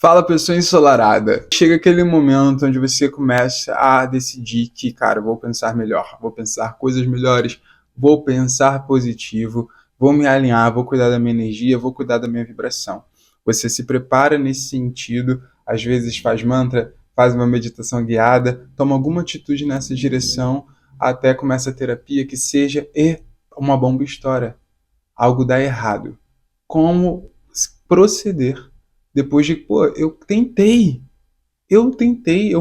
Fala, pessoa ensolarada. Chega aquele momento onde você começa a decidir que, cara, vou pensar melhor, vou pensar coisas melhores, vou pensar positivo, vou me alinhar, vou cuidar da minha energia, vou cuidar da minha vibração. Você se prepara nesse sentido, às vezes faz mantra, faz uma meditação guiada, toma alguma atitude nessa direção, até começa a terapia que seja uma bomba estoura. Algo dá errado. Como proceder depois de, pô, eu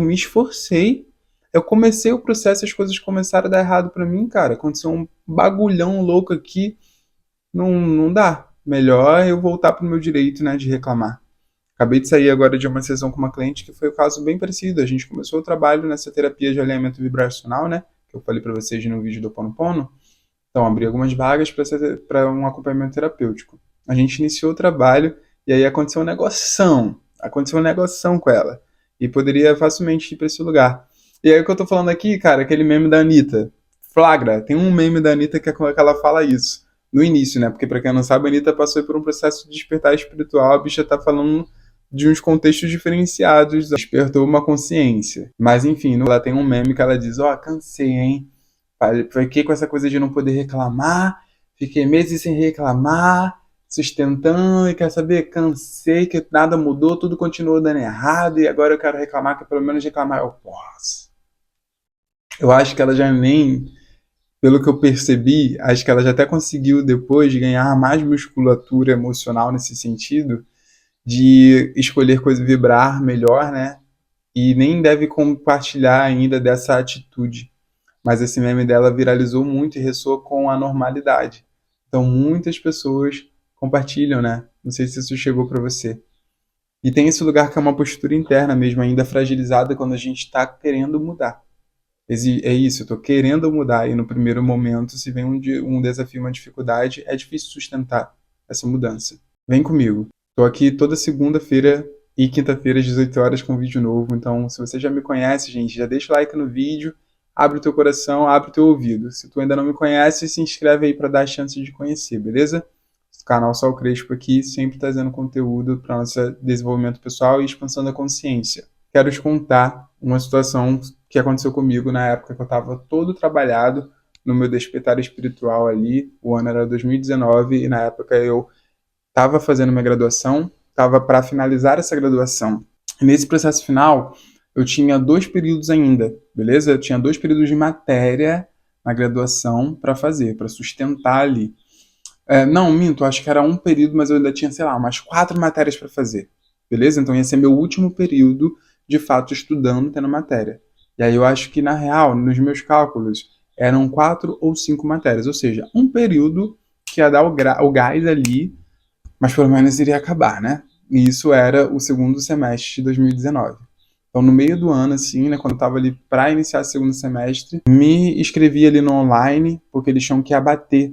me esforcei, eu comecei o processo, as coisas começaram a dar errado pra mim, cara, aconteceu um bagulhão louco aqui, não dá. Melhor eu voltar pro meu direito, né, de reclamar. Acabei de sair agora de uma sessão com uma cliente que foi um caso bem parecido. A gente começou o trabalho nessa terapia de alinhamento vibracional, né, que eu falei pra vocês no vídeo do Pono Pono. Então, abri algumas vagas para um acompanhamento terapêutico. A gente iniciou o trabalho e aí aconteceu um negoção. Aconteceu um negoção com ela. E poderia facilmente ir para esse lugar. E aí o que eu tô falando aqui, cara, aquele meme da Anitta. Flagra, tem um meme da Anitta que ela fala isso. No início, né? Porque pra quem não sabe, a Anitta passou por um processo de despertar espiritual. A bicha tá falando de uns contextos diferenciados. Despertou uma consciência. Mas enfim, ela tem um meme que ela diz, ó, cansei, hein? Fiquei com essa coisa de não poder reclamar, fiquei meses sem reclamar, sustentando, e quer saber? Cansei que nada mudou, tudo continuou dando errado, e agora eu quero reclamar, que pelo menos reclamar eu posso. Eu acho que ela já nem, pelo que eu percebi, acho que ela já até conseguiu depois ganhar mais musculatura emocional nesse sentido, de escolher coisa vibrar melhor, né? E nem deve compartilhar ainda dessa atitude. Mas esse meme dela viralizou muito e ressoa com a normalidade. Então muitas pessoas compartilham, né? Não sei se isso chegou para você. E tem esse lugar que é uma postura interna mesmo, ainda fragilizada quando a gente está querendo mudar. É isso, eu estou querendo mudar e no primeiro momento, se vem um desafio, uma dificuldade, é difícil sustentar essa mudança. Vem comigo. Estou aqui toda segunda-feira e quinta-feira às 18 horas com um vídeo novo. Então, se você já me conhece, gente, já deixa o like no vídeo, abre o teu coração, abre o teu ouvido. Se tu ainda não me conhece, se inscreve aí para dar a chance de conhecer, beleza? O canal Sol Crespo aqui, sempre trazendo conteúdo para nosso desenvolvimento pessoal e expansão da consciência. Quero te contar uma situação que aconteceu comigo na época que eu estava todo trabalhado no meu despertar espiritual ali. O ano era 2019 e na época eu estava fazendo minha graduação, estava para finalizar essa graduação. E nesse processo final, eu tinha 2 períodos ainda, beleza? Eu tinha 2 períodos de matéria na graduação para fazer, para sustentar ali. Não, minto, acho que era um período, mas eu ainda tinha, sei lá, umas 4 matérias para fazer, beleza? Então ia ser meu último período, de fato, estudando, tendo matéria. E aí eu acho que, na real, nos meus cálculos, eram 4 ou 5 matérias, ou seja, um período que ia dar o gás ali, mas pelo menos iria acabar, né? E isso era o segundo semestre de 2019. Então, no meio do ano, assim, né, quando eu estava ali para iniciar o segundo semestre, me inscrevi ali no online, porque eles tinham que abater.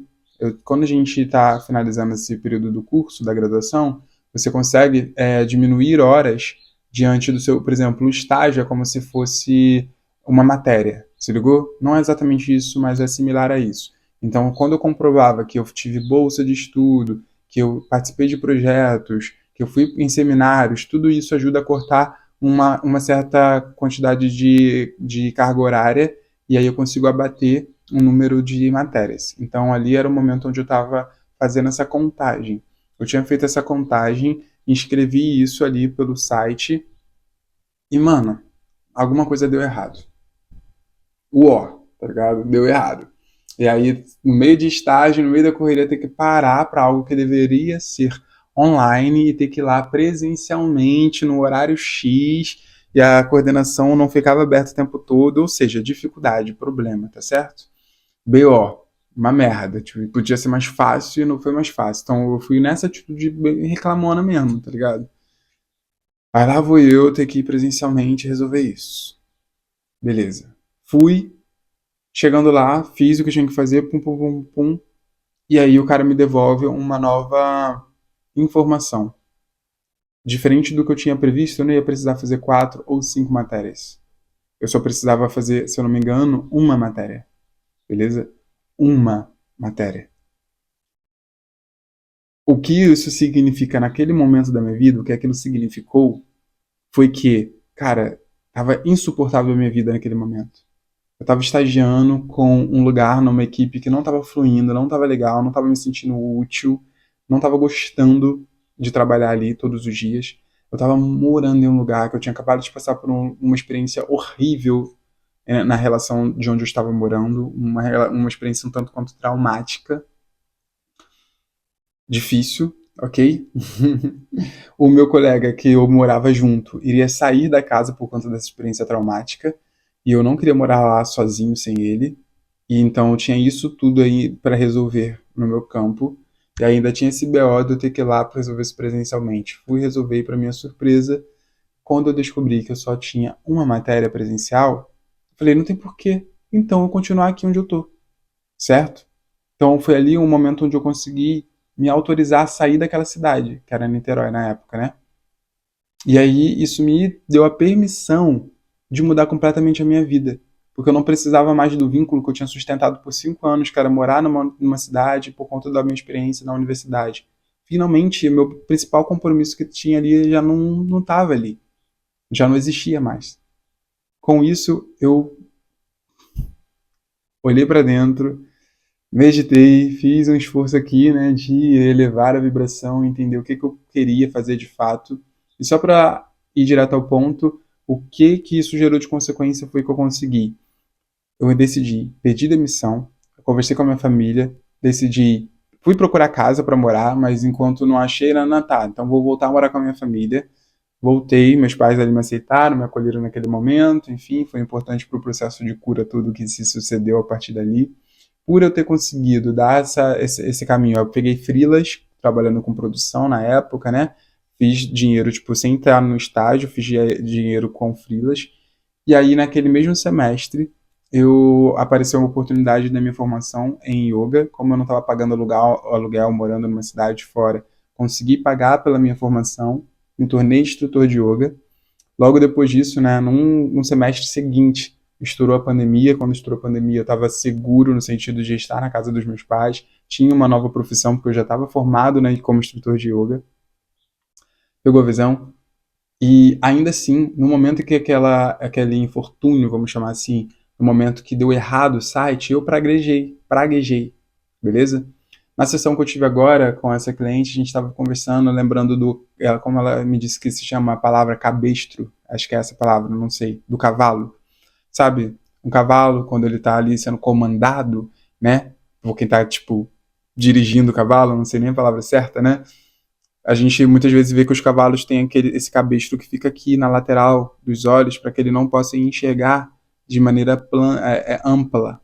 Quando a gente está finalizando esse período do curso, da graduação, você consegue diminuir horas diante do seu, por exemplo, o estágio é como se fosse uma matéria, se ligou? Não é exatamente isso, mas é similar a isso. Então, quando eu comprovava que eu tive bolsa de estudo, que eu participei de projetos, que eu fui em seminários, tudo isso ajuda a cortar uma certa quantidade de carga horária e aí eu consigo abater um número de matérias. Então ali era o momento onde eu estava fazendo essa contagem. Eu tinha feito essa contagem, inscrevi isso ali pelo site e, mano, alguma coisa deu errado. Tá ligado? Deu errado. E aí, no meio de estágio, no meio da correria, ter que parar para algo que deveria ser online e ter que ir lá presencialmente no horário X e a coordenação não ficava aberta o tempo todo, ou seja, dificuldade, problema, tá certo? BO, uma merda, tipo, podia ser mais fácil e não foi mais fácil. Então eu fui nessa atitude bem reclamona mesmo, tá ligado? Aí lá vou eu ter que ir presencialmente resolver isso. Beleza. Fui, chegando lá, fiz o que tinha que fazer, pum, pum, pum, pum. E aí o cara me devolve uma nova informação. Diferente do que eu tinha previsto, eu não ia precisar fazer 4 ou 5 matérias. Eu só precisava fazer, se eu não me engano, uma matéria. Beleza? Uma matéria. O que isso significa naquele momento da minha vida, o que aquilo significou, foi que, cara, tava insuportável a minha vida naquele momento. Eu tava estagiando com um lugar numa equipe que não tava fluindo, não tava legal, não tava me sentindo útil, não tava gostando de trabalhar ali todos os dias. Eu tava morando em um lugar que eu tinha acabado de passar por uma experiência horrível na relação de onde eu estava morando, uma experiência um tanto quanto traumática, difícil, ok? O meu colega que eu morava junto iria sair da casa por conta dessa experiência traumática e eu não queria morar lá sozinho sem ele. E então eu tinha isso tudo aí para resolver no meu campo. E ainda tinha esse BO de eu ter que ir lá para resolver isso presencialmente. Fui resolver e, para minha surpresa, quando eu descobri que eu só tinha uma matéria presencial, eu falei, não tem porquê. Então eu continuar aqui onde eu tô, certo? Então foi ali um momento onde eu consegui me autorizar a sair daquela cidade, que era Niterói na época, né? E aí isso me deu a permissão de mudar completamente a minha vida. Porque eu não precisava mais do vínculo que eu tinha sustentado por 5 anos, que era morar numa cidade por conta da minha experiência na universidade. Finalmente, o meu principal compromisso que tinha ali já não estava ali. Já não existia mais. Com isso, eu olhei para dentro, meditei, fiz um esforço aqui, né, de elevar a vibração, entender o que eu queria fazer de fato. E só para ir direto ao ponto, o que isso gerou de consequência foi que eu consegui. Eu decidi pedir demissão, conversei com a minha família, decidi, fui procurar casa para morar, mas enquanto não achei, não, tá, então vou voltar a morar com a minha família. Voltei, meus pais ali me aceitaram, me acolheram naquele momento, enfim, foi importante para o processo de cura tudo que se sucedeu a partir dali. Por eu ter conseguido dar esse caminho, eu peguei freelas, trabalhando com produção na época, né? Fiz dinheiro, tipo, sem entrar no estágio, fiz dinheiro com freelas. E aí, naquele mesmo semestre, apareceu uma oportunidade da minha formação em yoga. Como eu não estava pagando aluguel, morando numa cidade fora, consegui pagar pela minha formação, me tornei instrutor de yoga. Logo depois disso, né, num semestre seguinte, estourou a pandemia. Quando estourou a pandemia, eu estava seguro no sentido de estar na casa dos meus pais. Tinha uma nova profissão, porque eu já estava formado, né, como instrutor de yoga. Pegou a visão? E ainda assim, no momento que aquele infortúnio, vamos chamar assim, no momento que deu errado o site, eu praguejei, beleza? Na sessão que eu tive agora com essa cliente, a gente estava conversando, lembrando como ela me disse que se chama a palavra cabestro, acho que é essa palavra, não sei, do cavalo. Sabe? Um cavalo, quando ele tá ali sendo comandado, né? Por quem tá, tipo, dirigindo o cavalo, não sei nem a palavra certa, né? A gente muitas vezes vê que os cavalos têm esse cabestro que fica aqui na lateral dos olhos para que ele não possa enxergar de maneira ampla.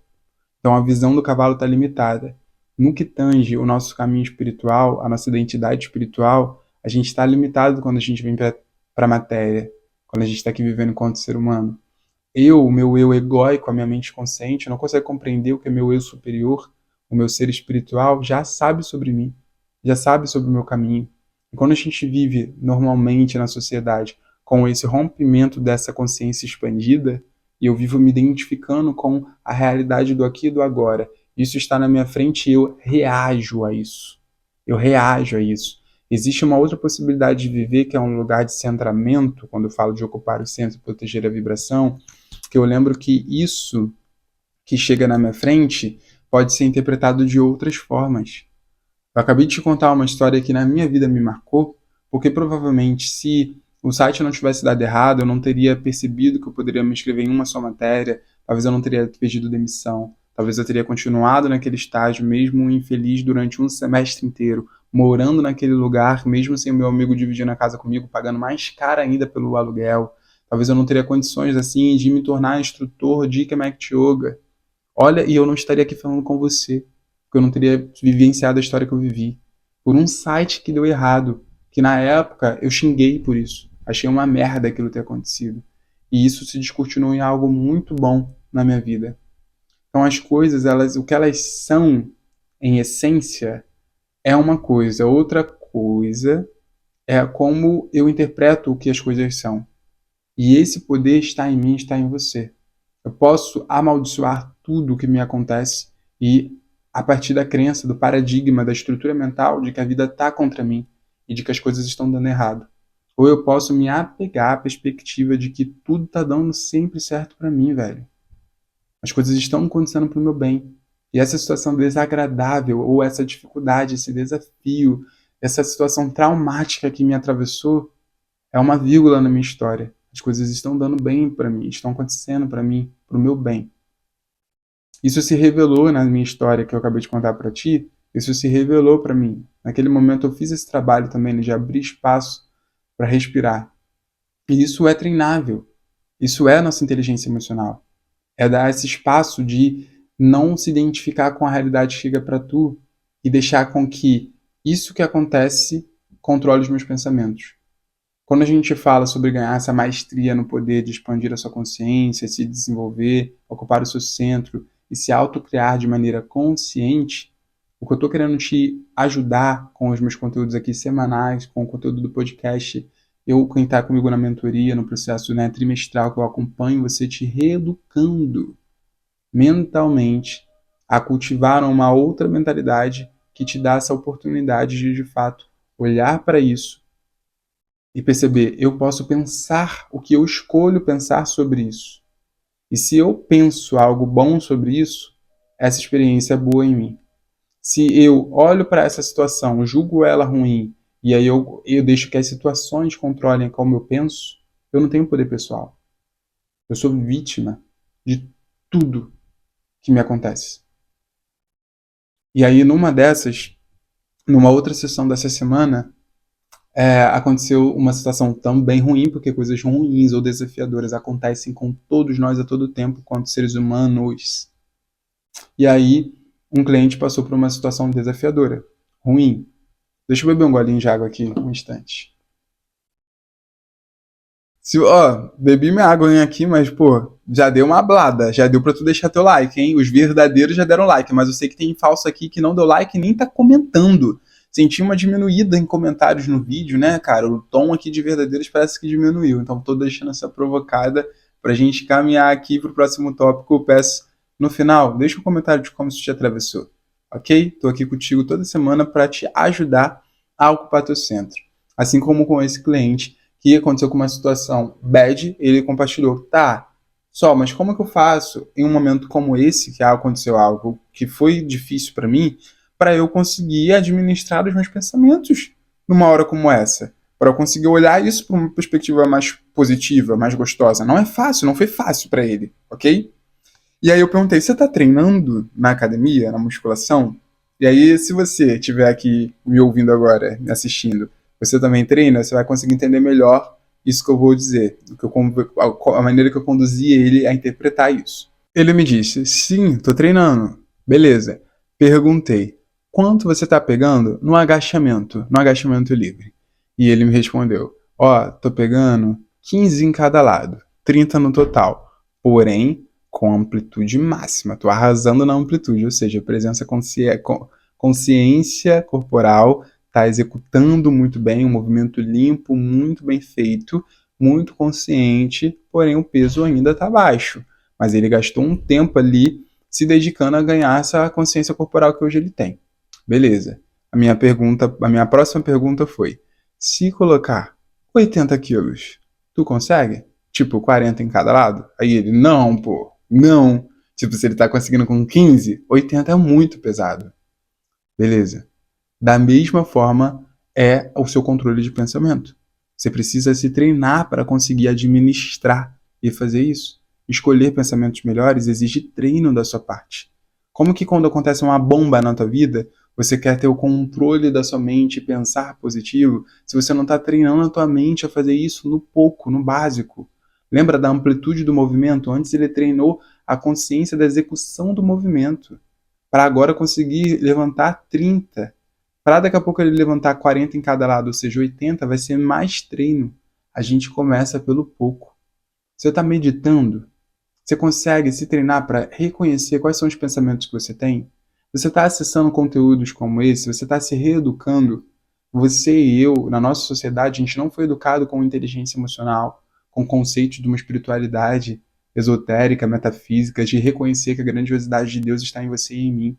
Então a visão do cavalo está limitada. No que tange o nosso caminho espiritual, a nossa identidade espiritual, a gente está limitado quando a gente vem para a matéria, quando a gente está aqui vivendo enquanto ser humano. O meu eu egóico, a minha mente consciente, não consegue compreender o que é meu eu superior, o meu ser espiritual, já sabe sobre mim, já sabe sobre o meu caminho. E quando a gente vive normalmente na sociedade com esse rompimento dessa consciência expandida, e eu vivo me identificando com a realidade do aqui e do agora, isso está na minha frente e eu reajo a isso. Eu reajo a isso. Existe uma outra possibilidade de viver, que é um lugar de centramento, quando eu falo de ocupar o centro e proteger a vibração, que eu lembro que isso que chega na minha frente pode ser interpretado de outras formas. Eu acabei de te contar uma história que na minha vida me marcou, porque provavelmente se o site não tivesse dado errado, eu não teria percebido que eu poderia me inscrever em uma só matéria, talvez eu não teria pedido demissão, talvez eu teria continuado naquele estágio, mesmo infeliz durante um semestre inteiro, morando naquele lugar, mesmo sem o meu amigo dividindo a casa comigo, pagando mais caro ainda pelo aluguel. Talvez eu não teria condições assim de me tornar instrutor de Kamak Yoga. Olha, e eu não estaria aqui falando com você, porque eu não teria vivenciado a história que eu vivi. Por um site que deu errado, que na época eu xinguei por isso. Achei uma merda aquilo ter acontecido. E isso se descortinou em algo muito bom na minha vida. Então as coisas, o que elas são, em essência, é uma coisa. Outra coisa é como eu interpreto o que as coisas são. E esse poder está em mim, está em você. Eu posso amaldiçoar tudo o que me acontece e, a partir da crença, do paradigma, da estrutura mental de que a vida está contra mim e de que as coisas estão dando errado. ou eu posso me apegar à perspectiva de que tudo tá dando sempre certo pra mim, velho. As coisas estão acontecendo pro meu bem. E essa situação desagradável, ou essa dificuldade, esse desafio, essa situação traumática que me atravessou, é uma vírgula na minha história. As coisas estão dando bem pra mim, estão acontecendo pra mim, pro meu bem. Isso se revelou na minha história que eu acabei de contar pra ti, isso se revelou pra mim. Naquele momento eu fiz esse trabalho também, né, de abrir espaço pra respirar. E isso é treinável. Isso é a nossa inteligência emocional. É dar esse espaço de não se identificar com a realidade que chega pra tu e deixar com que isso que acontece controle os meus pensamentos. Quando a gente fala sobre ganhar essa maestria no poder de expandir a sua consciência, se desenvolver, ocupar o seu centro e se autocriar de maneira consciente, o que eu estou querendo te ajudar com os meus conteúdos aqui semanais, com o conteúdo do podcast, quem está comigo na mentoria, no processo, né, trimestral que eu acompanho, você te reeducando mentalmente a cultivar uma outra mentalidade que te dá essa oportunidade de fato, olhar para isso e perceber, eu posso pensar o que eu escolho pensar sobre isso. E se eu penso algo bom sobre isso, essa experiência é boa em mim. Se eu olho para essa situação, julgo ela ruim, e aí eu deixo que as situações controlem como eu penso, eu não tenho poder pessoal. Eu sou vítima de tudo que me acontece. E aí, numa outra sessão dessa semana, aconteceu uma situação também ruim, porque coisas ruins ou desafiadoras acontecem com todos nós a todo tempo, quanto seres humanos. E aí, um cliente passou por uma situação desafiadora, ruim. Deixa eu beber um golinho de água aqui, um instante. Bebi minha água aqui, mas, pô, já deu uma blada. Já deu pra tu deixar teu like, hein? Os verdadeiros já deram like, mas eu sei que tem falso aqui que não deu like e nem tá comentando. Senti uma diminuída em comentários no vídeo, né, cara? O tom aqui de verdadeiros parece que diminuiu. Então tô deixando essa provocada pra gente caminhar aqui pro próximo tópico. Eu peço no final, deixa um comentário de como isso te atravessou, ok? Tô aqui contigo toda semana pra te ajudar a ocupar teu centro. Assim como com esse cliente que aconteceu com uma situação bad, ele compartilhou, tá, mas como que eu faço em um momento como esse, que aconteceu algo que foi difícil para mim, para eu conseguir administrar os meus pensamentos numa hora como essa? Para eu conseguir olhar isso por uma perspectiva mais positiva, mais gostosa. Não é fácil, não foi fácil para ele, ok? E aí eu perguntei, você tá treinando na academia, na musculação? E aí, se você estiver aqui me ouvindo agora, me assistindo, você também treina, você vai conseguir entender melhor isso que eu vou dizer, a maneira que eu conduzi ele a interpretar isso. Ele me disse, sim, tô treinando. Beleza. Perguntei, quanto você tá pegando no agachamento livre? E ele me respondeu, tô pegando 15 em cada lado, 30 no total. Porém, com amplitude máxima, tô arrasando na amplitude, ou seja, presença consciência corporal está executando muito bem, um movimento limpo, muito bem feito, muito consciente, porém o peso ainda está baixo. Mas ele gastou um tempo ali se dedicando a ganhar essa consciência corporal que hoje ele tem. Beleza. A minha próxima pergunta foi: se colocar 80 quilos, tu consegue? Tipo, 40 em cada lado? Aí ele, não, pô, não. Tipo, se ele tá conseguindo com 15, 80 é muito pesado. Beleza. Da mesma forma é o seu controle de pensamento. Você precisa se treinar para conseguir administrar e fazer isso. Escolher pensamentos melhores exige treino da sua parte. Como que quando acontece uma bomba na tua vida, você quer ter o controle da sua mente e pensar positivo, se você não está treinando a tua mente a fazer isso no pouco, no básico? Lembra da amplitude do movimento? Antes ele treinou a consciência da execução do movimento, para agora conseguir levantar 30. Para daqui a pouco ele levantar 40 em cada lado, ou seja, 80, vai ser mais treino. A gente começa pelo pouco. Você está meditando? Você consegue se treinar para reconhecer quais são os pensamentos que você tem? Você está acessando conteúdos como esse? Você está se reeducando? Você e eu, na nossa sociedade, a gente não foi educado com inteligência emocional, com conceitos de uma espiritualidade esotérica, metafísica, de reconhecer que a grandiosidade de Deus está em você e em mim.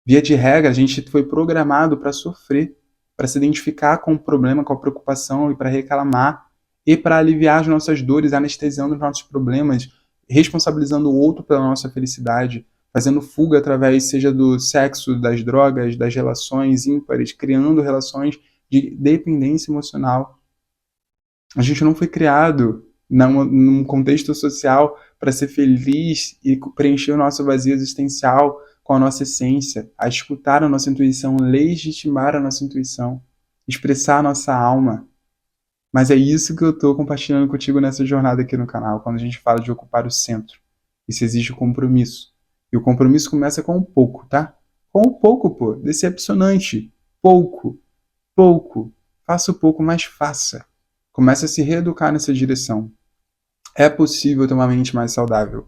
Via de regra, a gente foi programado para sofrer. para se identificar com o problema, com a preocupação e para reclamar e para aliviar as nossas dores, anestesiando os nossos problemas, responsabilizando o outro pela nossa felicidade, fazendo fuga através, seja do sexo, das drogas, das relações ímpares, criando relações de dependência emocional. A gente não foi criado num contexto social para ser feliz e preencher o nosso vazio existencial com a nossa essência, a escutar a nossa intuição, legitimar a nossa intuição, expressar a nossa alma. Mas é isso que eu estou compartilhando contigo nessa jornada aqui no canal, quando a gente fala de ocupar o centro. Isso exige compromisso. E o compromisso começa com um pouco, tá? Com um pouco, pô. Decepcionante. Pouco. Pouco. Faça o pouco, mas faça. Comece a se reeducar nessa direção. É possível ter uma mente mais saudável.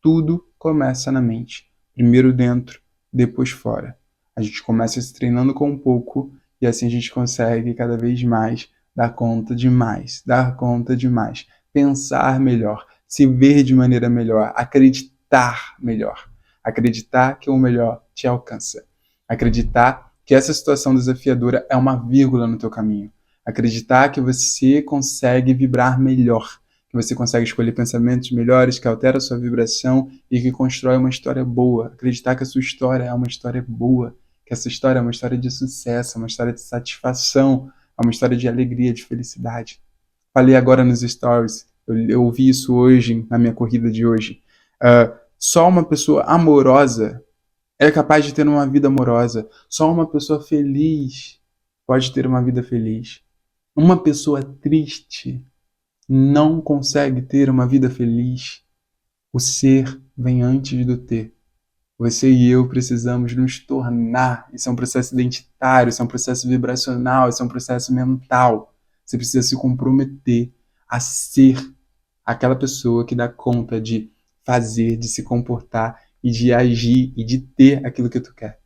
Tudo começa na mente. Primeiro dentro, depois fora. A gente começa se treinando com um pouco e assim a gente consegue cada vez mais dar conta de mais, dar conta de mais, pensar melhor, se ver de maneira melhor, acreditar melhor. Acreditar que o melhor te alcança. Acreditar que essa situação desafiadora é uma vírgula no teu caminho. Acreditar que você consegue vibrar melhor, que você consegue escolher pensamentos melhores, que altera a sua vibração e que constrói uma história boa. Acreditar que a sua história é uma história boa, que essa história é uma história de sucesso, uma história de satisfação, é uma história de alegria, de felicidade. Falei agora nos stories, eu ouvi isso hoje, na minha corrida de hoje. Só uma pessoa amorosa é capaz de ter uma vida amorosa. Só uma pessoa feliz pode ter uma vida feliz. Uma pessoa triste não consegue ter uma vida feliz. O ser vem antes do ter. Você e eu precisamos nos tornar. Isso é um processo identitário, isso é um processo vibracional, isso é um processo mental. Você precisa se comprometer a ser aquela pessoa que dá conta de fazer, de se comportar e de agir e de ter aquilo que tu quer.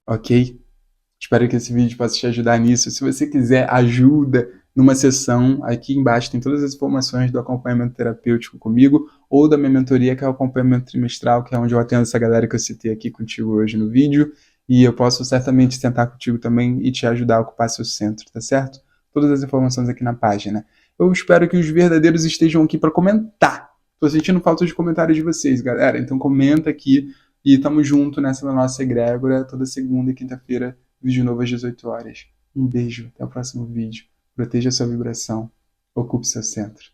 Ok? Espero que esse vídeo possa te ajudar nisso. Se você quiser ajuda numa sessão, aqui embaixo tem todas as informações do acompanhamento terapêutico comigo ou da minha mentoria, que é o acompanhamento trimestral, que é onde eu atendo essa galera que eu citei aqui contigo hoje no vídeo. E eu posso certamente sentar contigo também e te ajudar a ocupar seu centro, tá certo? Todas as informações aqui na página. Eu espero que os verdadeiros estejam aqui para comentar. Tô sentindo falta de comentário de vocês, galera. Então comenta aqui e tamo junto nessa nossa egrégora toda segunda e quinta-feira. Vídeo novo às 18 horas. Um beijo, até o próximo vídeo. Proteja sua vibração. Ocupe seu centro.